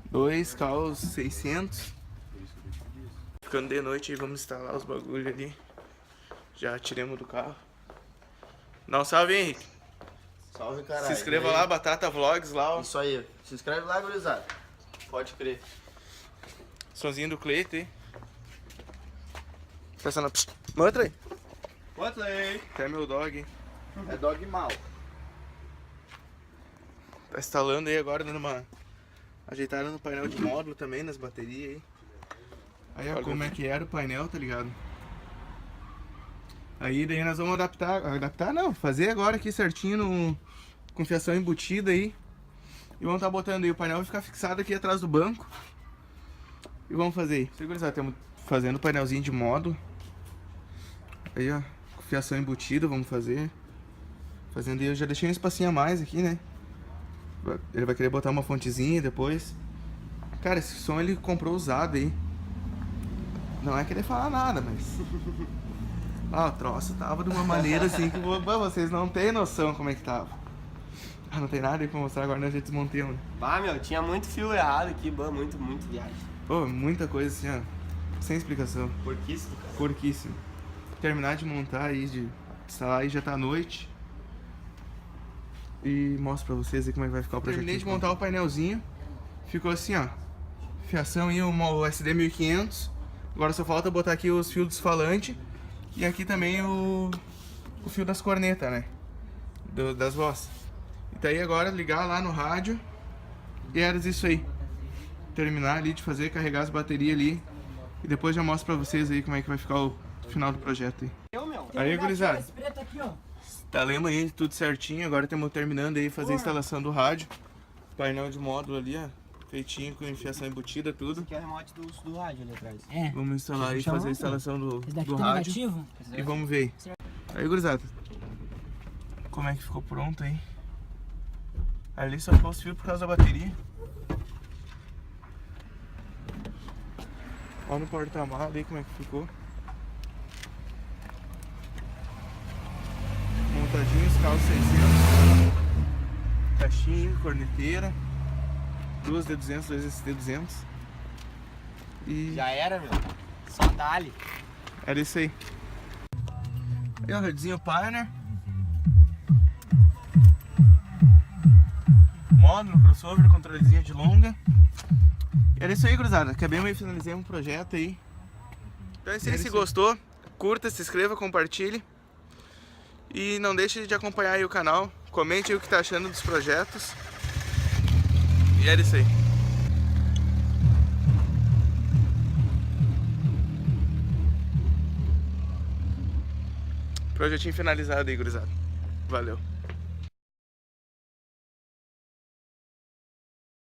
Dois Caos 600. Ficando de noite aí, vamos instalar os bagulhos ali. Já tiramos do carro. Dá um salve, Henrique. Salve, caralho. Se inscreva lá, Batata Vlogs lá, ó. Isso aí. Se inscreve lá, gurizada. Pode crer. Sonzinho do Cleito aí. Pensando... Mostra aí. Quanto aí? Até meu dog. É dog mal. Tá instalando aí agora, dando uma ajeitada no painel de módulo também, nas baterias aí. Aí ó, como é que era o painel, tá ligado? Aí daí nós vamos adaptar não, fazer agora aqui certinho com fiação embutida aí. E vamos tá botando aí, o painel vai ficar fixado aqui atrás do banco. E vamos fazer aí. Segurizar, estamos fazendo o painelzinho de módulo. Aí ó, com fiação embutida, vamos fazer. Fazendo aí, eu já deixei um espacinho a mais aqui, né? Ele vai querer botar uma fontezinha depois. Cara, esse som ele comprou usado aí. Não é querer falar nada, mas... Ah, o troço tava de uma maneira assim que vocês não têm noção como é que tava. Ah, não tem nada aí pra mostrar agora, nós já desmontemos, né? Bah, meu, tinha muito fio errado aqui, muito viagem. Pô, muita coisa assim, ó. Sem explicação. Porquíssimo, cara. Porquíssimo. Terminar de montar aí, de instalar aí, já tá à noite. E mostro pra vocês aí como é que vai ficar o projeto. Terminei de montar o painelzinho. Ficou assim, ó. Fiação aí, o SD 1500. Agora só falta botar aqui os fios dos falantes. E aqui também o fio das cornetas, né? Das vozes. E daí agora ligar lá no rádio. E era isso aí. Terminar ali de fazer, carregar as baterias ali. E depois já mostro pra vocês aí como é que vai ficar o final do projeto aí. Aí, gurizada. Instalamos aí tudo certinho. Agora estamos terminando aí fazer a instalação do rádio. Painel de módulo ali, ó. Feitinho com enfiação embutida, tudo. Aqui é o remote do rádio ali atrás. É. Vamos instalar aí, fazer a instalação do Esse daqui rádio. tá negativo? E vamos ver. Aí, gurizada, como é que ficou pronto aí? Ali só ficou os fios por causa da bateria. Olha no porta-malas aí como é que ficou. Montadinho, os carros 600. Caixinha, corneteira. Duas D200, dois ST200. E Já era, meu. Só dali. era isso aí. Aí ó, radinho Pioneer. Módulo, crossover, controlezinho de longa. E era isso aí, gurizada. Acabamos e finalizamos o projeto aí. Então é isso aí, se gostou, curta, se inscreva, compartilhe. E não deixe de acompanhar aí o canal. Comente aí o que tá achando dos projetos. E era isso aí. Projetinho finalizado aí, gurizada. Valeu.